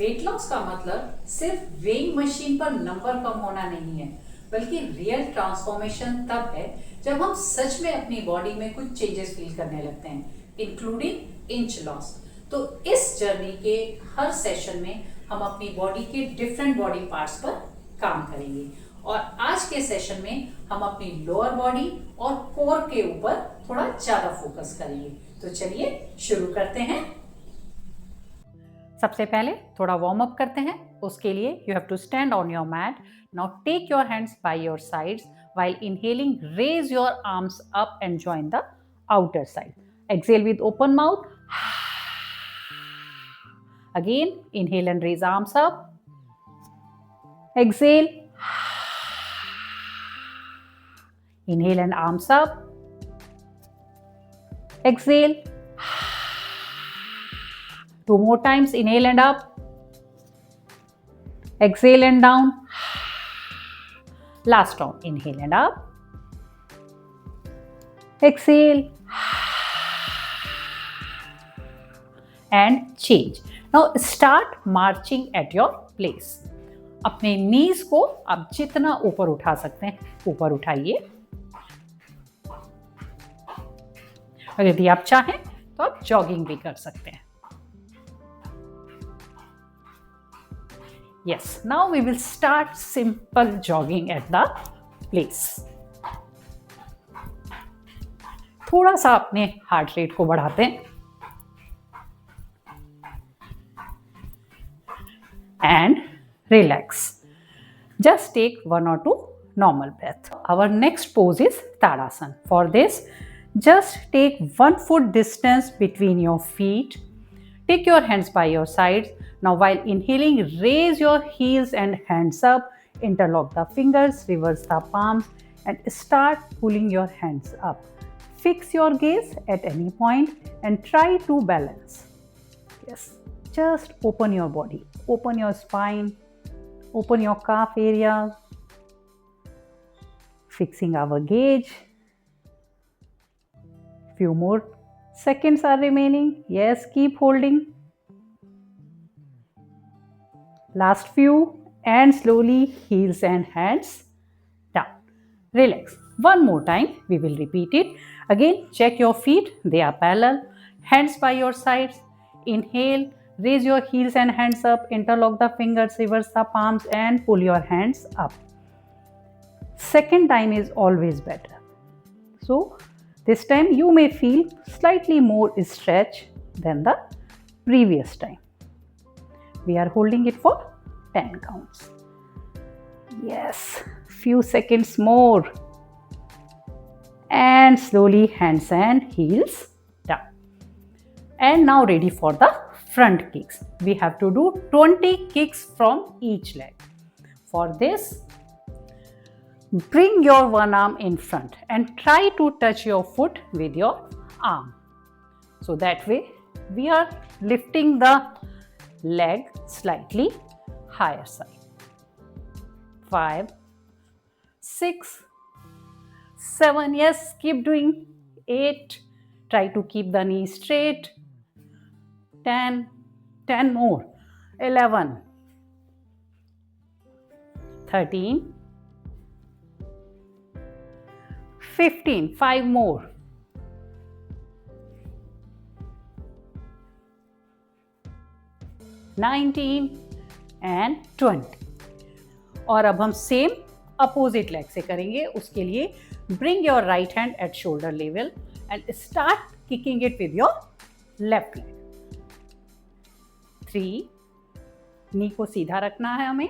Weight loss का मतलब सिर्फ वेइंग मशीन पर नंबर कम होना नहीं है, बल्कि रियल ट्रांसफॉर्मेशन तब है जब हम सच में अपनी बॉडी में कुछ चेंजेस फील करने लगते हैं, इंक्लूडिंग इंच लॉस। तो इस जर्नी के हर सेशन में हम अपनी बॉडी के डिफरेंट बॉडी पार्ट्स पर काम करेंगे और आज के सेशन में हम अपनी लोअर बॉडी और कोर के ऊपर थोड़ा ज्यादा फोकस करेंगे। तो चलिए शुरू करते हैं। सबसे पहले थोड़ा वार्म अप करते हैं। उसके लिए you have to stand on your mat. Now take your hands by your sides while inhaling raise your arms up and join the outer side. Exhale with open mouth. Again, inhale and raise arms up. Exhale. Inhale and arms up. Exhale. Two more times. Inhale and up. Exhale and down. Last round. Inhale and up. Exhale. And change. Now start marching at your place. अपने नीज को आप जितना ऊपर उठा सकते हैं ऊपर उठाइए। और यदि आप चाहें तो आप जॉगिंग भी कर सकते हैं। Yes, now we will start simple jogging at the place. थोड़ा सा अपने हार्ट रेट को बढ़ाते हैं and relax. Just take 1 or 2 normal breaths. Our next pose is Tadasana. For this, just take 1 foot distance between your feet. Take your hands by your sides. Now while inhaling, raise your heels and hands up. Interlock the fingers, reverse the palms and start pulling your hands up. Fix your gaze at any point and try to balance. Yes, just open your body. Open your spine, open your calf area, fixing our gauge. Few more seconds are remaining. Yes, keep holding. Last few and slowly heels and hands down. Relax. One more time, we will repeat it. Again, check your feet, they are parallel. Hands by your sides. Inhale. Raise your heels and hands up, interlock the fingers, reverse the palms and pull your hands up. Second time is always better. So this time you may feel slightly more stretch than the previous time. We are holding it for 10 counts. Yes, few seconds more. And slowly hands and heels down. And now ready for the front kicks. We have to do 20 kicks from each leg. For this, bring your one arm in front and try to touch your foot with your arm. So that way, we are lifting the leg slightly higher side. 5, 6, 7, yes, keep doing. 8, try to keep the knee straight. 10, 10 more. 11, 13, 15, 5 more. 19 and 20. और अब हम same opposite leg से करेंगे। उसके लिए bring your right hand eight shoulder level and start kicking it with your left leg. 3, नी को सीधा रखना है हमें।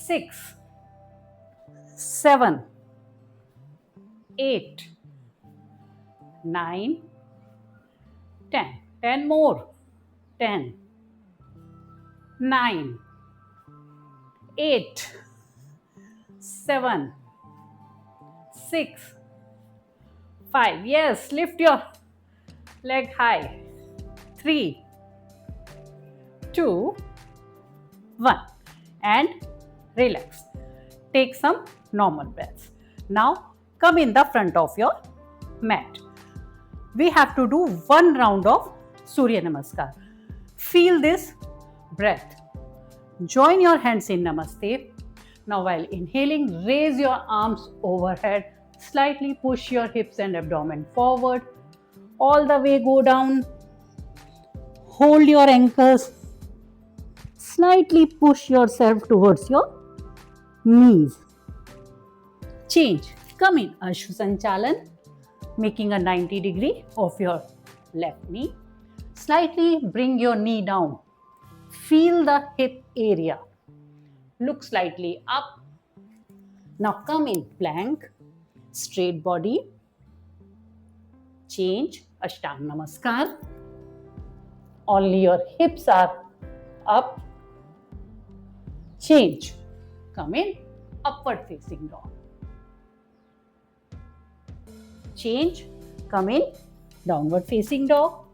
6, 7, 8, 9, 10. 10 more. 10, 9, 8, 7, 6, 5. Yes, lift your leg high. 3, 2, 1 and relax. Take some normal breaths. Now come in the front of your mat. We have to do 1 round of Surya Namaskar. Feel this breath. Join your hands in Namaste. Now while inhaling, raise your arms overhead. Slightly push your hips and abdomen forward. All the way go down. Hold your ankles. Slightly push yourself towards your knees. Change. Come in Ashwa Sanchalan, making a 90 degree of your left knee. Slightly bring your knee down. Feel the hip area. Look slightly up. Now come in plank, straight body. Change, Ashtanga Namaskar. Only your hips are up. Change, come in upward facing dog. Change, come in downward facing dog.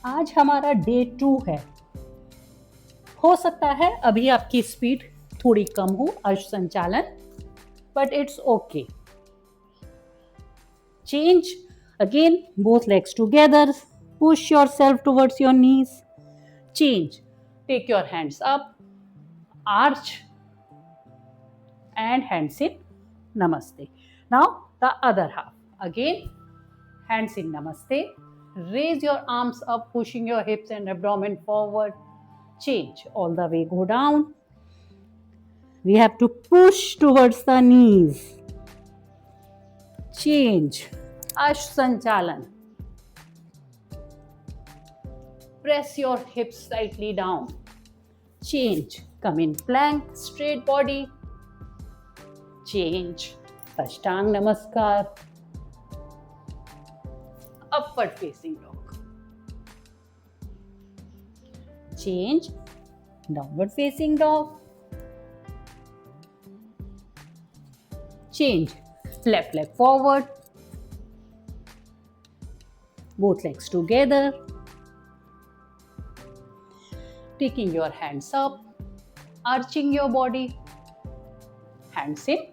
आज हमारा day 2 है. हो सकता है अभी आपकी speed थोड़ी कम हो Ashwa Sanchalan, but it's okay. Change again, both legs together. Push yourself towards your knees. Change, take your hands up, arch and hands in Namaste. Now the other half. Again, hands in Namaste. Raise your arms up, pushing your hips and abdomen forward. Change. All the way go down. We have to push towards the knees. Change. Ashwa Sanchalan. Press your hips slightly down. Change. Come in plank, straight body. Change. Ashtanga Namaskar. Upward facing dog. Change. Downward facing dog. Change. Left leg forward. Both legs together. Taking your hands up. Arching your body. Hands in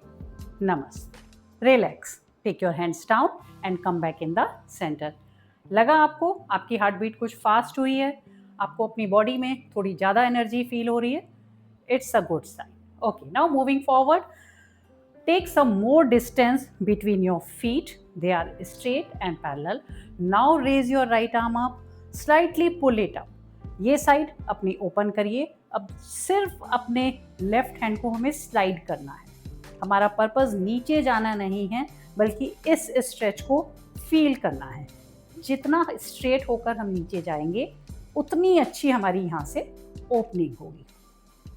Namaste. Relax. Take your hands down and come back in the center. लगा आपको आपकी heart beat कुछ fast हुई है, आपको अपनी body में थोड़ी ज़्यादा एनर्जी फील हो रही है. It's a good sign. Okay, now moving forward. Take some more distance between your feet. They are straight and parallel. Now raise your right arm up. Slightly pull it up. ये side अपनी open करिए. अब सिर्फ अपने left hand को हमें slide करना है. हमारा पर्पस नीचे जाना नहीं है, बल्कि इस स्ट्रेच को फील करना है. जितना स्ट्रेट होकर हम नीचे जाएंगे उतनी अच्छी हमारी यहाँ से ओपनिंग होगी.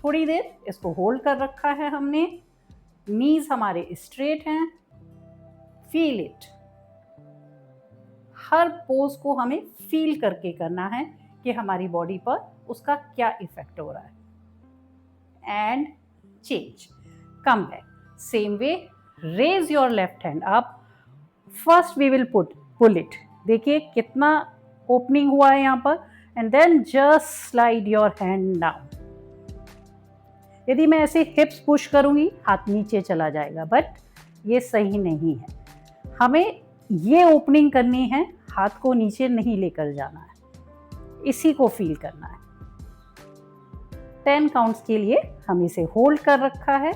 थोड़ी देर इसको होल्ड कर रखा है हमने. नीज हमारे स्ट्रेट हैं. Feel it. हर पोज को हमें फील करके करना है कि हमारी बॉडी पर उसका क्या इफेक्ट हो रहा है. And change. Come back. Same way, raise your left hand up. First we will pull it. देखिए कितना ओपनिंग हुआ है यहाँ पर. And then just slide your hand down. यदि मैं ऐसे हिप्स पुश करूँगी हाथ नीचे चला जाएगा, बट ये सही नहीं है. हमें ये ओपनिंग करनी है, हाथ को नीचे नहीं लेकर जाना है. इसी को फील करना है. 10 काउंट्स के लिए हम इसे होल्ड कर रखा है.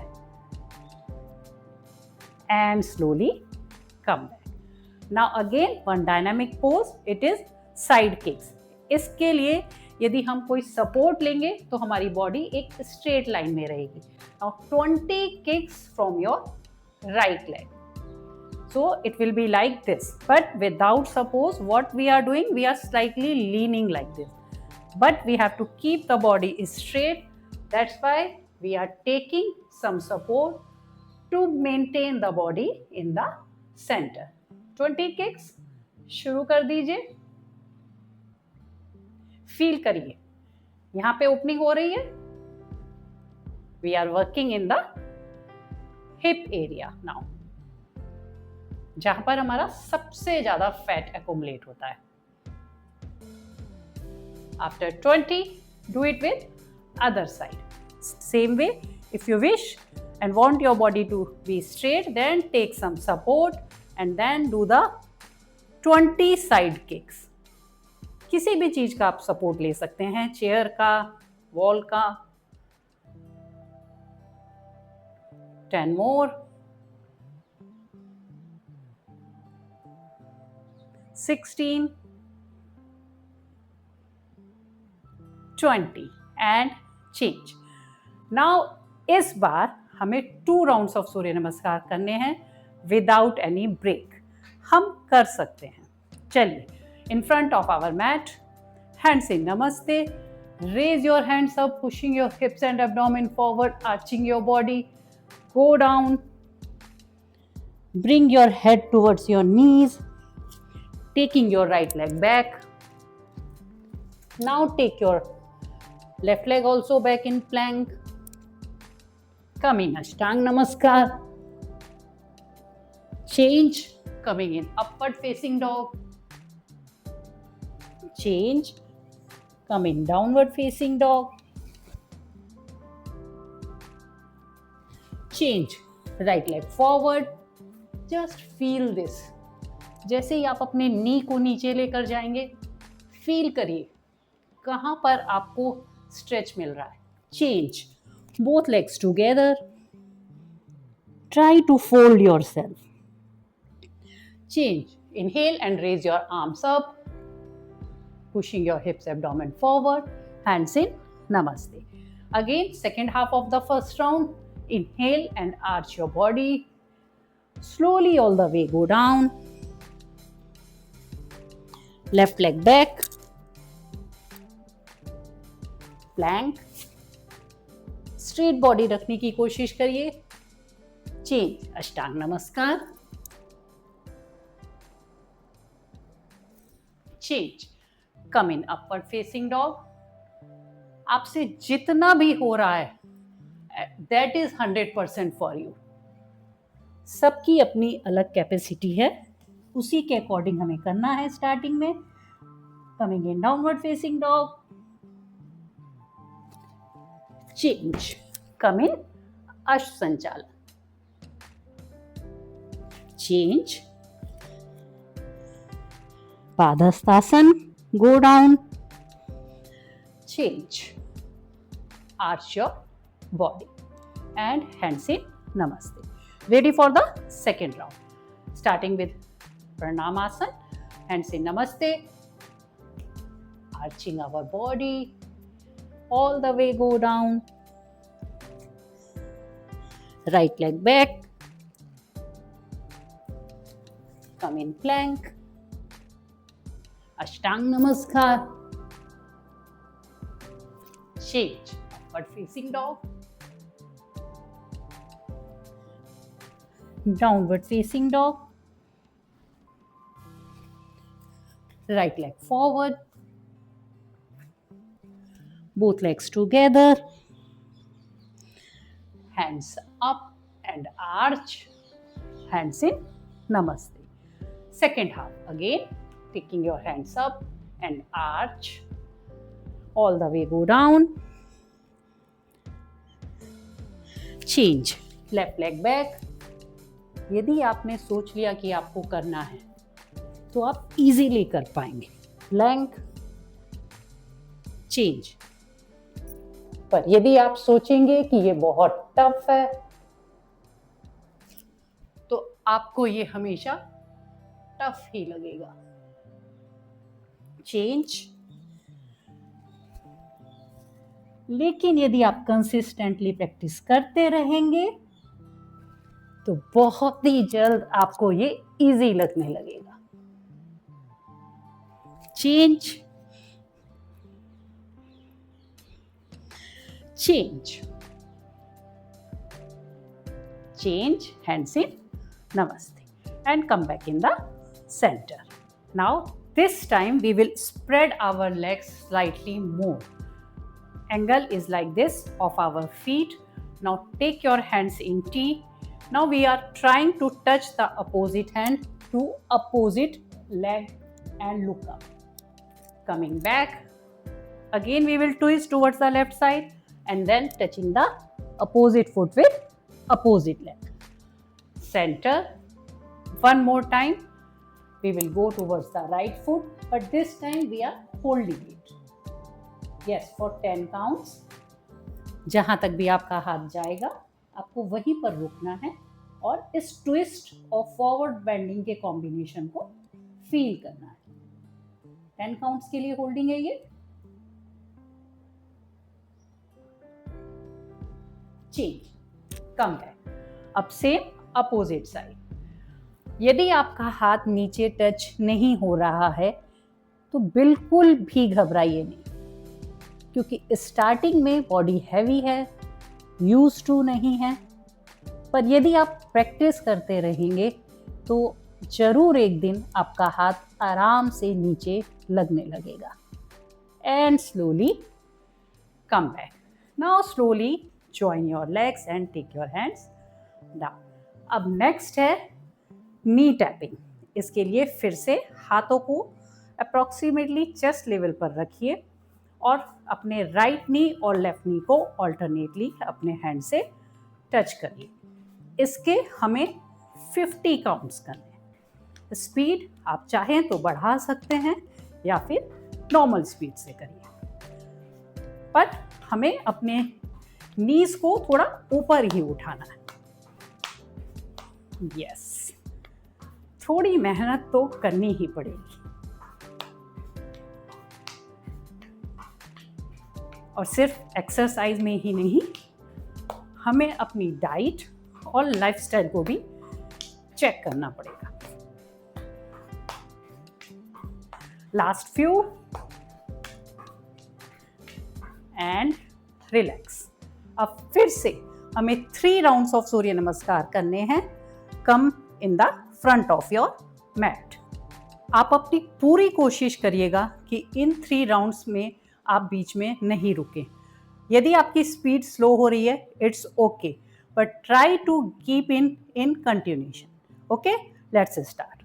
And slowly come back. Now again one dynamic pose. It is side kicks. इसके लिए यदि हम कोई सपोर्ट लेंगे तो हमारी बॉडी एक स्ट्रेट लाइन में रहेगी. Now 20 kicks from your right leg. So it will be like this. But without support, what we are doing, we are slightly leaning like this. But we have to keep the body straight. That's why we are taking some support to maintain the body in the center. 20 kicks. शुरू कर दीजिए. Feel करिए यहाँ पे opening हो रही है. We are working in the hip area now, जहां पर हमारा सबसे ज्यादा फैट एक्युमुलेट होता है. After 20, do it with other side. Same way, if you wish and want your body to be straight, then take some support and then do the 20 side kicks. किसी भी चीज का आप सपोर्ट ले सकते हैं, चेयर का, वॉल का। 10 more, 16, 20 and change. Now इस बार हमें 2 राउंड्स ऑफ सूर्य नमस्कार करने हैं विदाउट एनी ब्रेक। हम कर सकते हैं। चलिए, in front of our mat, hands in namaste, raise your hands up, pushing your hips and abdomen forward, arching your body, go down, bring your head towards your knees, taking your right leg back. Now take your left leg also back in plank. Come in Ashtang Namaskar. Change, coming in upward facing dog. Change, come in downward facing dog. Change, right leg forward. Just feel this. जैसे ही आप अपने नी को नीचे लेकर जाएंगे, feel करिए कहाँ पर आपको स्ट्रेच मिल रहा है। Change, both legs together. Try to fold yourself. Change, inhale and raise your arms up, pushing your hips, abdomen forward, hands in namaste. Again, second half of the first round, inhale and arch your body. Slowly all the way go down. Left leg back, plank, straight body रखने की कोशिश करिए। Change, अष्टांग नमस्कार। Change, come in upward facing dog. आपसे जितना भी हो रहा है दैट इज 100% फॉर यू। सबकी अपनी अलग कैपेसिटी है, उसी के अकॉर्डिंग हमें करना है। स्टार्टिंग में coming in downward facing dog, change, come in Ashwa Sanchalan. Change, Padahastasana, go down. Change, arch your body and hands in namaste. Ready for the second round. Starting with Pranamasana, hands in namaste, arching our body, all the way go down. Right leg back, come in plank, Ashtang Namaskar. Change, upward facing dog, downward facing dog, right leg forward, both legs together, hands up and arch, hands in namaste. Second half, again taking your hands up and arch, all the way go down. Change, left leg back. यदि आपने सोच लिया कि आपको करना है तो आप इजीली कर पाएंगे। Plank, change. पर यदि आप सोचेंगे कि ये बहुत टफ है तो आपको ये हमेशा टफ ही लगेगा। चेंज, लेकिन यदि आप कंसिस्टेंटली प्रैक्टिस करते रहेंगे तो बहुत ही जल्द आपको ये इजी लगने लगेगा। Change, change, change, hands in namaste and come back in the center. Now this time we will spread our legs slightly more. Angle is like this of our feet. Now take your hands in T. Now we are trying to touch the opposite hand to opposite leg and look up. Coming back, again we will twist towards the left side and then touching the opposite foot with opposite leg. Center, one more time we will go towards the right foot, but this time we are holding it. Yes, for 10 counts. जहाँ तक भी आपका हाथ जाएगा आपको वहीं पर रुकना है और इस ट्विस्ट और फॉरवर्ड बेंडिंग के कॉम्बिनेशन को फील करना है. 10 काउंट्स के लिए होल्डिंग है ये. Change, come back. अब सेम अपोजिट साइड. यदि आपका हाथ नीचे टच नहीं हो रहा है तो बिल्कुल भी घबराइए नहीं, क्योंकि स्टार्टिंग में बॉडी हैवी है, यूज टू नहीं है. पर यदि आप प्रैक्टिस करते रहेंगे तो जरूर एक दिन आपका हाथ आराम से नीचे लगने लगेगा. And slowly come back. Now slowly join your legs and take your hands down. अब नेक्स्ट है नी टैपिंग. इसके लिए फिर से हाथों को अप्रोक्सीमेटली चेस्ट लेवल पर रखिए और अपने राइट नी और लेफ्ट नी को ऑल्टरनेटली अपने हैंड से टच करिए. इसके हमें 50 काउंट्स करने हैं. स्पीड आप चाहें तो बढ़ा सकते हैं या फिर नॉर्मल स्पीड से करिए, पर हमें अपने नीज को थोड़ा ऊपर ही उठाना है. यस, थोड़ी मेहनत तो करनी ही पड़ेगी. और सिर्फ एक्सरसाइज में ही नहीं, हमें अपनी डाइट और लाइफस्टाइल को भी चेक करना पड़ेगा. Last few and relax. अब फिर से हमें 3 राउंड्स ऑफ सूर्य नमस्कार करने हैं. Come in the front of your mat. आप अपनी पूरी कोशिश करिएगा कि इन 3 राउंड्स में आप बीच में नहीं रुकें. यदि आपकी स्पीड स्लो हो रही है, it's okay, but try to keep in continuation. Okay, let's start.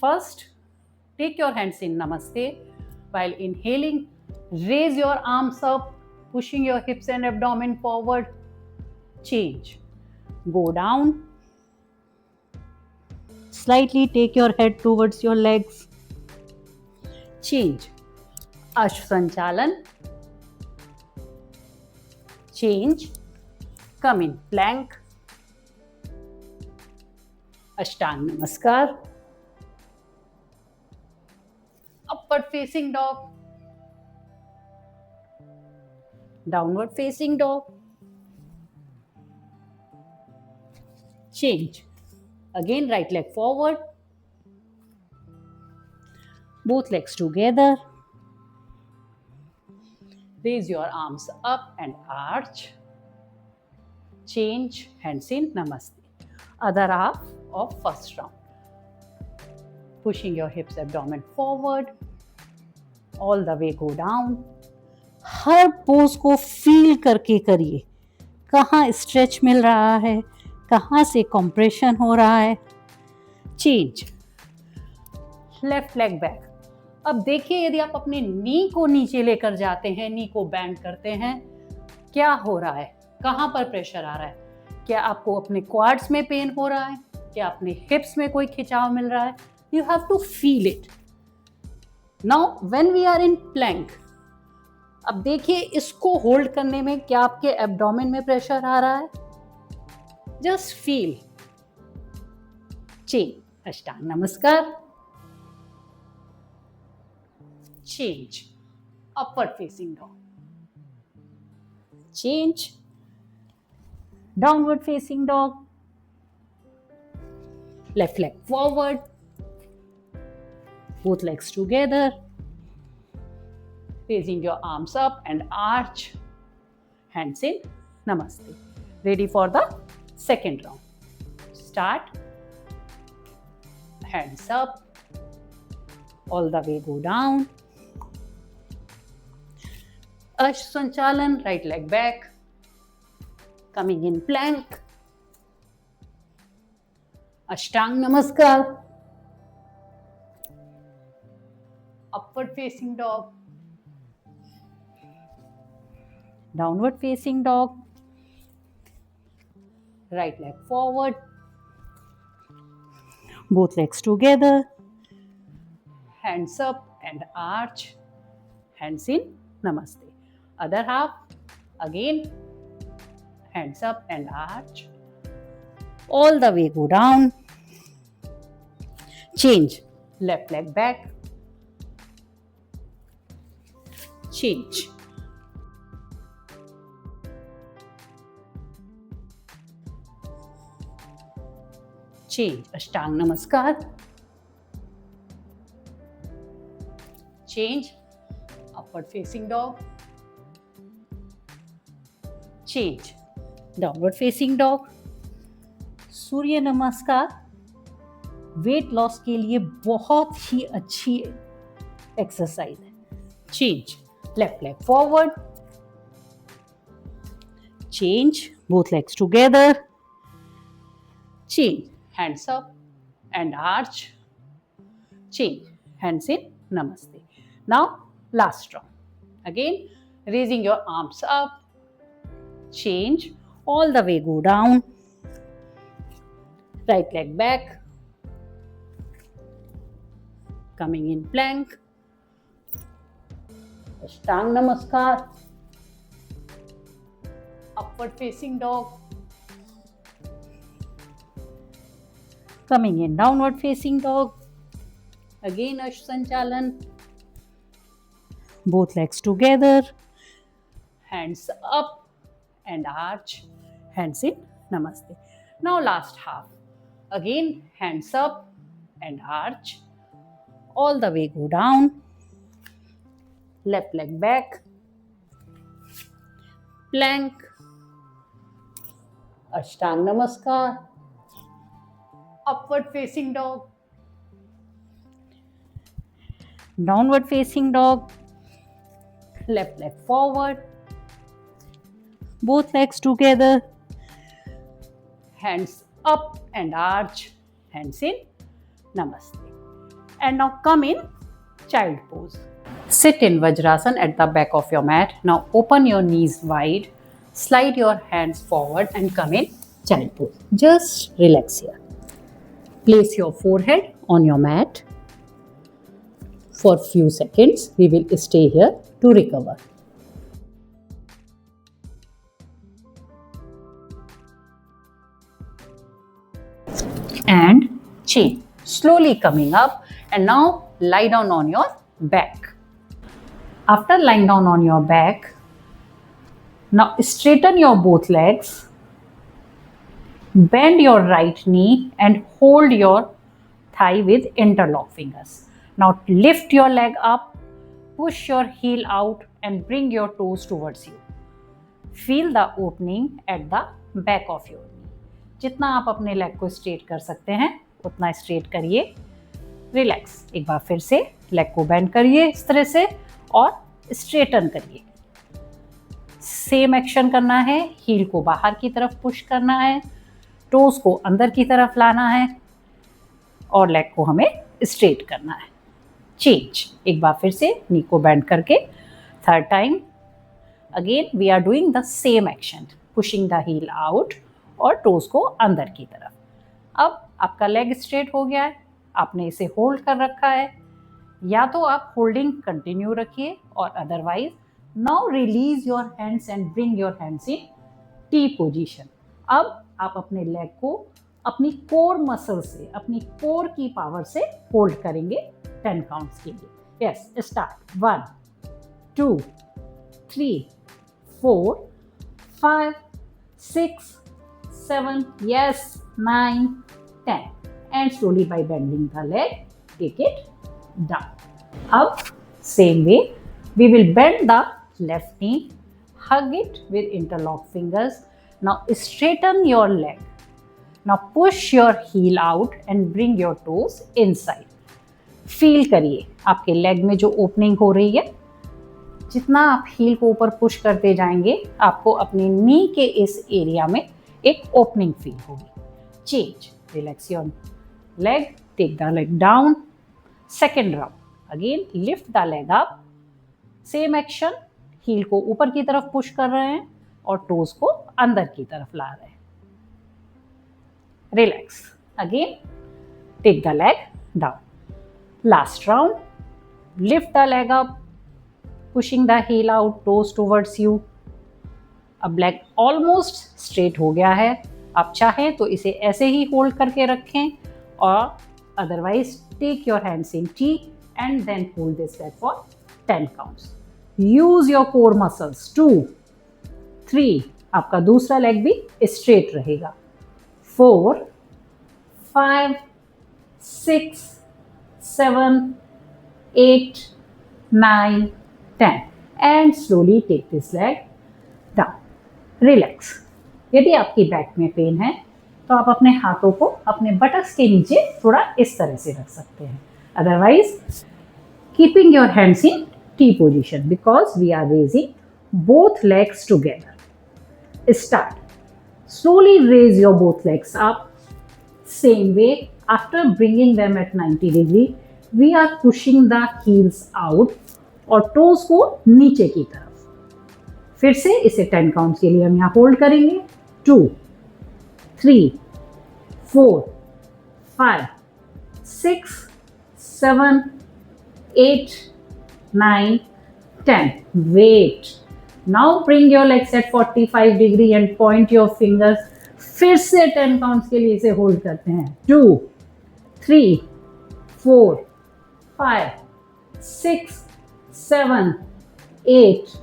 First, take your hands in namaste. While inhaling, raise your arms up, pushing your hips and abdomen forward. Change. Go down. Slightly take your head towards your legs. Change. Ashwa Sanchalan. Change. Come in plank. Ashtang Namaskar. Upward facing dog. Downward facing dog. Change. Again, right leg forward. Both legs together. Raise your arms up and arch. Change, hands in Namaste. Other half of first round. Pushing your hips, abdomen forward. All the way go down. Her pose को feel करके करिए. कहाँ stretch मिल रहा है, कहाँ से compression हो रहा है. चेंज. Left leg back. अब देखिए, यदि आप अपने नी को नीचे लेकर जाते हैं, नी को बैंड करते हैं, क्या हो रहा है, कहाँ पर प्रेशर आ रहा है. क्या आपको अपने क्वाड्स में पेन हो रहा है, क्या अपने हिप्स में कोई खिंचाव मिल रहा है. You have to feel it. Now when we are in plank, अब देखिए इसको होल्ड करने में क्या आपके एब्डोमेन में प्रेशर आ रहा है. Just feel. चेंज. अष्टांग नमस्कार. Change. Upward facing dog. Change. Downward facing dog. Left leg forward. Both legs together. Raising your arms up and arch. Hands in Namaste. Ready for the second round. Start. Hands up. All the way go down. Ashwa Sanchalan, right leg back. Coming in plank. Ashtang Namaskar. Upward facing dog. Downward facing dog. Right leg forward. Both legs together. Hands up. and arch, hands in namaste. Other half, again hands up and arch, all the way go down, change, left leg back, change, change, Ashtang Namaskar, change, upward facing dog, change, downward facing dog, सूर्य नमस्कार weight loss के लिए बहुत ही अच्छी exercise है. Change, left leg forward, change, both legs together, change, hands up and arch, change, hands in namaste. Now last round, again raising your arms up, change, all the way go down, right leg back, coming in plank, Ashtang Namaskar, upward facing dog, coming in downward facing dog, again Ash Sanchalan, both legs together, hands up and arch, hands in namaste. Now last half, again hands up and arch, all the way go down, left leg back, plank, Ashtang Namaskar, upward facing dog, downward facing dog, left leg forward, both legs together, hands up and arch, hands in namaste. And now come in child pose. Sit in Vajrasan at the back of your mat. Now open your knees wide, slide your hands forward and come in child pose. Just relax here. Place your forehead on your mat. For few seconds, we will stay here to recover. And change. Slowly coming up, and now lie down on your back. After lying down on your back, now straighten your both legs. Bend your right knee and hold your thigh with interlock fingers. Now lift your leg up, push your heel out and bring your toes towards you. Feel the opening at the back of your knee. जितना आप अपने leg को straight कर सकते हैं उतना straight करिए. Relax. एक बार फिर से लेग को बेंड करिए इस तरह से और स्ट्रेटन करिए. सेम एक्शन करना है. हील को बाहर की तरफ पुश करना है, टोज को अंदर की तरफ लाना है और लेग को हमें स्ट्रेट करना है. चेंज. एक बार फिर से नी को बेंड करके. Third time again we are doing the same action, pushing the heel out और टोज को अंदर की तरफ. अब आपका लेग स्ट्रेट हो गया है, आपने इसे होल्ड कर रखा है. या तो आप होल्डिंग कंटिन्यू रखिए और otherwise now release your hands and bring your hands in T position. अब आप अपने लेग को अपनी कोर मसल से, अपनी कोर की पावर से होल्ड करेंगे 10 काउंट्स के लिए. Yes, start. 1 2 3 4 5 6 7, yes, 9 10, and slowly by bending the leg take it down. Up same way we will bend the left knee, hug it with interlock fingers. Now straighten your leg. Now push your heel out and bring your toes inside. Feel करिए आपके leg में जो opening हो रही है. जितना आप heal को ऊपर पुश करते जाएंगे आपको अपने नी के इस एरिया में एक ओपनिंग फील होगी. Change. Relax your leg, take the leg down. Second round again lift the leg up. Same action, heel को ऊपर की तरफ पुश कर रहे हैं और टोज को अंदर की तरफ ला रहे हैं. Relax. Again take the leg down. Last round. lift the leg up, pushing the heel out, toes towards you. अब लेग ऑलमोस्ट स्ट्रेट हो गया है. आप चाहें तो इसे ऐसे ही होल्ड करके रखें, और otherwise take your hands in T and then hold this leg for 10 counts. Use your core muscles. 2, 3, आपका दूसरा लेग भी स्ट्रेट रहेगा. 4, 5, 6, 7, 8, 9, 10 and slowly take this leg down. Relax. यदि आपकी बैक में पेन है तो आप अपने हाथों को अपने बटक्स के नीचे थोड़ा इस तरह से रख सकते हैं. Otherwise, keeping your hands in T position because we are raising both legs together. Start. Slowly raise your both legs up. Same way, after bringing them at 90 degree, we are pushing the heels out और toes को नीचे की तरफ. फिर से इसे 10 counts के लिए हम यहाँ होल्ड करेंगे. 2, 3, 4, 5, 6, 7, 8, 9, 10. Wait. Now bring your legs at 45 degree and point your fingers. फिर से 10 काउंट्स के लिए इसे होल्ड करते हैं. 2, 3, 4, 5, 6, 7, 8,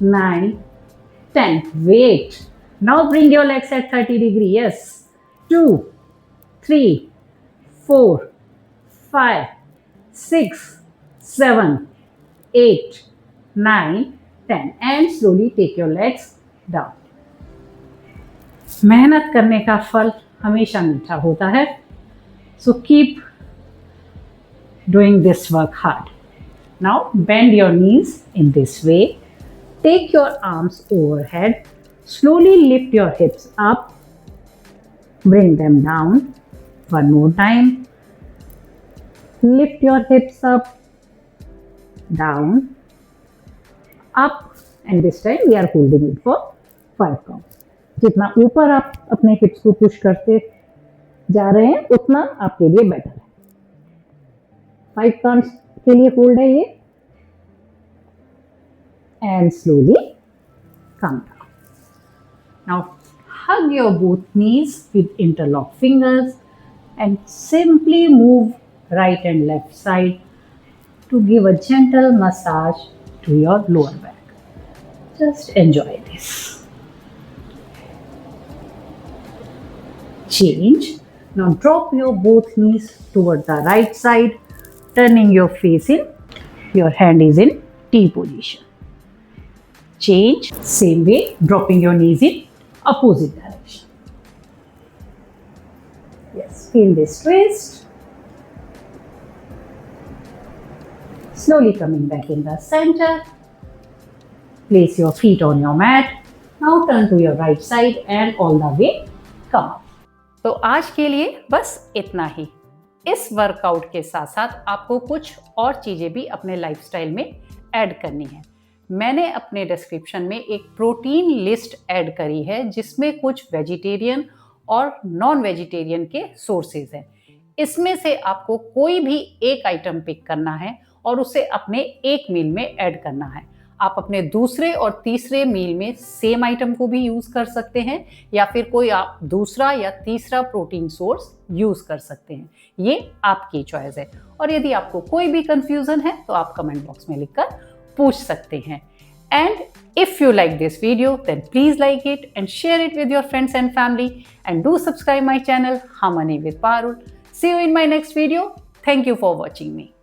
9, 10. Wait. Now bring your legs at 30 degree. Yes. 2, 3, 4, 5, 6, 7, 8, 9, 10 and slowly take your legs down. मेहनत करने का फल हमेशा मीठा होता है. So keep doing this work hard. Now bend your knees in this way. Take your arms overhead. Slowly lift your hips up. Bring them down. One more time. Lift your hips up, down, up and this time we are holding it for 5 counts. जितना ऊपर आप अपने हिप्स को push करते जा रहे हैं उतना आपके लिए बेटर है. 5 काउंट्स के लिए होल्ड है ये and slowly come down. Now hug your both knees with interlocked fingers and simply move right and left side to give a gentle massage to your lower back. Just enjoy this. Change. Now drop your both knees toward the right side, turning your face in. Your hand is in T position. Change. Same way, dropping your knees in opposite direction. Yes, feel this twist. Slowly coming back in the center. Place your feet on your mat. Now turn to your right side and all the way come up. तो आज के लिए बस इतना ही. इस workout के साथ साथ आपको कुछ और चीज़ें भी अपने लाइफस्टाइल में ऐड करनी है. मैंने अपने डिस्क्रिप्शन में एक प्रोटीन लिस्ट ऐड करी है जिसमें कुछ वेजिटेरियन और नॉन वेजिटेरियन के सोर्सेज हैं. इसमें से आपको कोई भी एक आइटम पिक करना है और उसे अपने एक मील में ऐड करना है. आप अपने दूसरे और तीसरे मील में सेम आइटम को भी यूज़ कर सकते हैं या फिर कोई आप दूसरा या तीसरा प्रोटीन सोर्स यूज़ कर सकते हैं. ये आपकी चॉइस है. और यदि आपको कोई भी कंफ्यूजन है तो आप कमेंट बॉक्स में लिखकर पूछ सकते हैं. And if you like this video, then please like it and share it with your friends and family. And do subscribe my channel, Harmony with Parul. See you in my next video. Thank you for watching me.